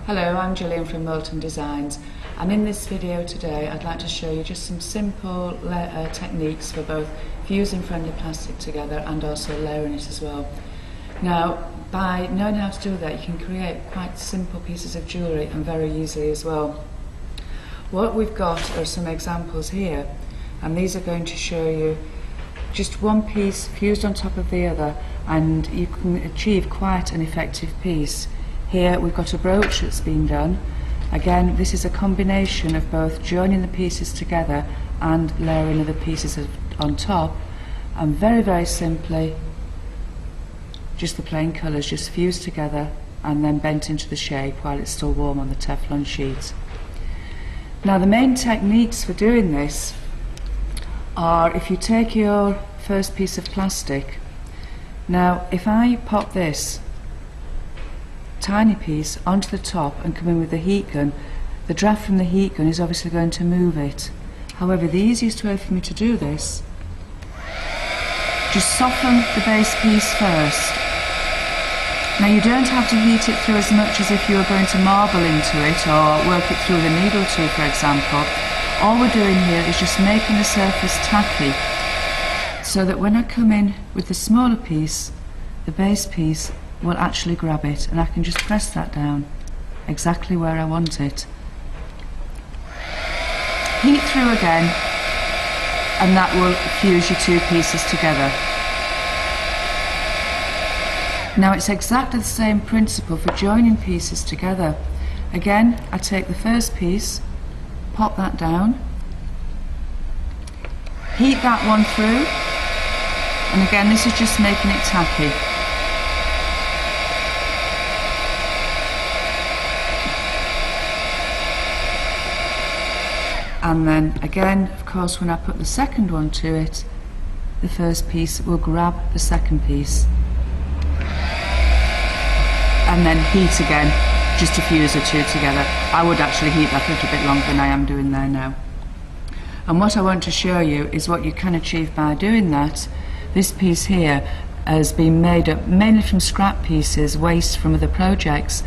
Hello, I'm Gillian from Moulton Designs, and in this video today I'd like to show you just some simple techniques for both fusing friendly plastic together and also layering it as well. Now, by knowing how to do that, you can create quite simple pieces of jewellery and very easily as well. What we've got are some examples here, and these are going to show you just one piece fused on top of the other, and you can achieve quite an effective piece. Here we've got a brooch that's been done. Again, this is a combination of both joining the pieces together and layering other pieces on top, and very simply just the plain colours just fused together and then bent into the shape while it's still warm on the Teflon sheet. Now, the main techniques for doing this are, if you take your first piece of plastic, now if I pop this tiny piece onto the top and come in with the heat gun, the draft from the heat gun is obviously going to move it. However, the easiest way for me to do this, just soften the base piece first. Now, you don't have to heat it through as much as if you were going to marble into it or work it through with a needle tool, for example. All we're doing here is just making the surface tacky, so that when I come in with the smaller piece, the base piece will actually grab it, and I can just press that down exactly where I want it. Heat through again, and that will fuse your two pieces together. Now, it's exactly the same principle for joining pieces together. Again, I take the first piece, pop that down, heat that one through, and again this is just making it tacky. And then again, of course, when I put the second one to it, the first piece will grab the second piece. And then heat again, just to fuse the two together. I would actually heat that a little bit longer than I am doing there now. And what I want to show you is what you can achieve by doing that. This piece here has been made up mainly from scrap pieces, waste from other projects,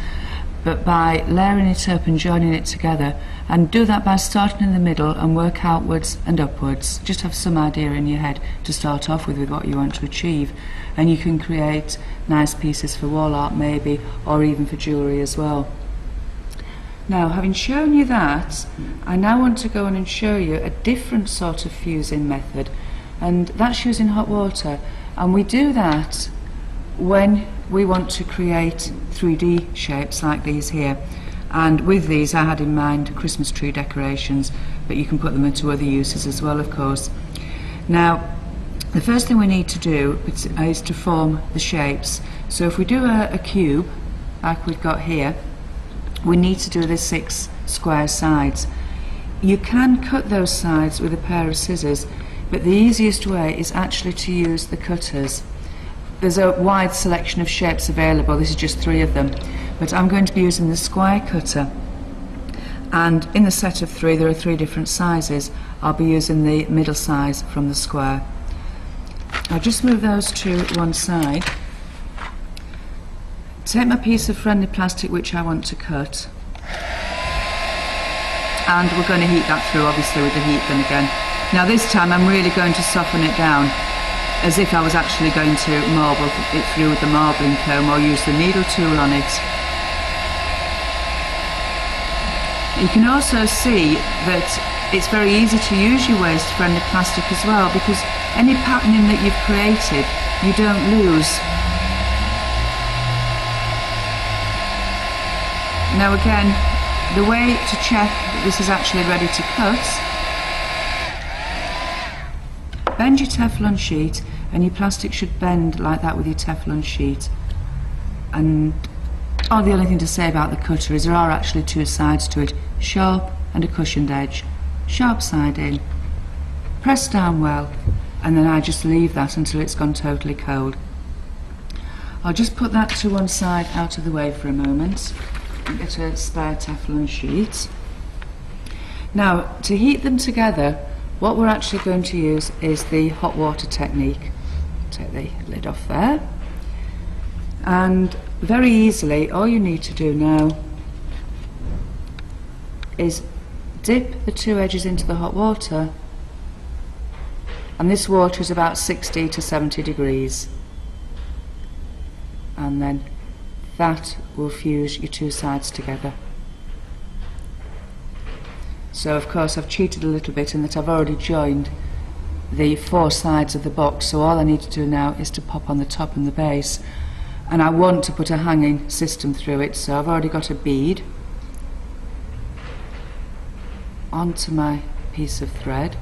but by layering it up and joining it together, and do that by starting in the middle and work outwards and upwards. Just have some idea in your head to start off with what you want to achieve, and you can create nice pieces for wall art maybe, or even for jewellery as well. Now, having shown you that, I now want to go on and show you a different sort of fusing method, and that's using hot water. And we do that when we want to create 3D shapes like these here. And with these I had in mind Christmas tree decorations, but you can put them into other uses as well, of course. Now, the first thing we need to do is to form the shapes. So if we do a cube like we've got here, we need to do the 6 square sides. You can cut those sides with a pair of scissors, but the easiest way is actually to use the cutters. There's a wide selection of shapes available. This is just 3 of them, but I'm going to be using the square cutter, and in the set of 3 there are 3 different sizes. I'll be using the middle size from the square. I'll just move those to one side, take my piece of friendly plastic which I want to cut, and we're going to heat that through obviously with the heat gun again. Now, this time I'm really going to soften it down, as if I was actually going to marble it through with the marbling comb or use the needle tool on it. You can also see that it's very easy to use your waste-friendly plastic as well, because any patterning that you've created, you don't lose. Now again, the way to check that this is actually ready to cut, bend your Teflon sheet, and your plastic should bend like that with your Teflon sheet. And the only thing to say about the cutter is there are actually 2 sides to it, sharp and a cushioned edge. Sharp side in, press down well, and then I just leave that until it's gone totally cold. I'll just put that to one side out of the way for a moment and get a spare Teflon sheet. Now, to heat them together, what we're actually going to use is the hot water technique. Take the lid off there, and very easily all you need to do now is dip the two edges into the hot water, and this water is about 60 to 70 degrees, and then that will fuse your two sides together. So of course I've cheated a little bit in that I've already joined the four sides of the box, so all I need to do now is to pop on the top and the base, and I want to put a hanging system through it, so I've already got a bead onto my piece of thread.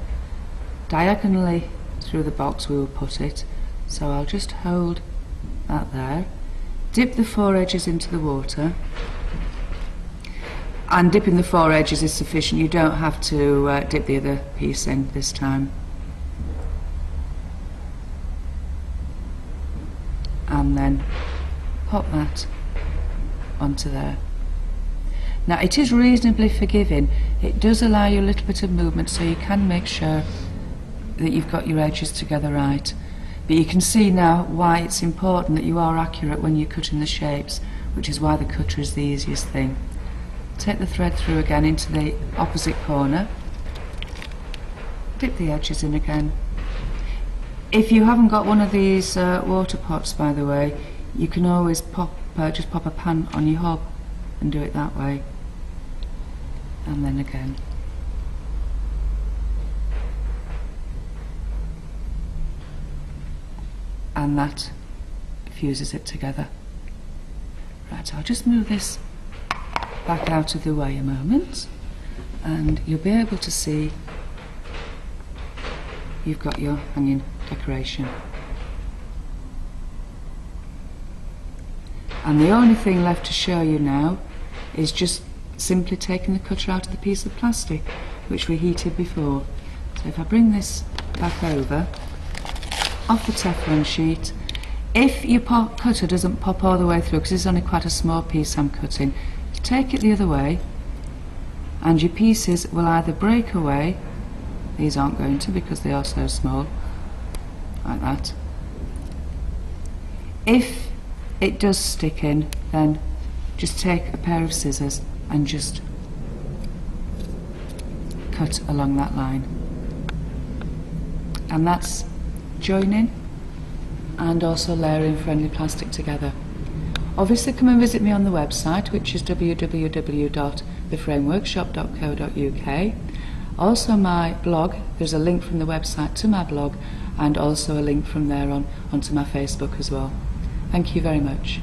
Diagonally through the box we will put it, so I'll just hold that there, dip the four edges into the water, and dipping the four edges is sufficient, you don't have to dip the other piece in this time. And then pop that onto there. Now it is reasonably forgiving, it does allow you a little bit of movement, so you can make sure that you've got your edges together right. But you can see now why it's important that you are accurate when you're cutting the shapes, which is why the cutter is the easiest thing. Take the thread through again into the opposite corner, dip the edges in again. If you haven't got one of these water pots, by the way, you can always just pop a pan on your hob and do it that way. And then again. And that fuses it together. Right, I'll just move this back out of the way a moment, and you'll be able to see you've got your hanging decoration. And the only thing left to show you now is just simply taking the cutter out of the piece of plastic which we heated before. So if I bring this back over, off the Teflon sheet, if your cutter doesn't pop all the way through, because this is only quite a small piece I'm cutting, take it the other way and your pieces will either break away, these aren't going to because they are so small, like that. If it does stick in, then just take a pair of scissors and just cut along that line. And that's joining and also layering friendly plastic together. Obviously come and visit me on the website, which is www.theframeworkshop.co.uk. Also my blog, there's a link from the website to my blog, and also a link from there on onto my Facebook as well. Thank you very much.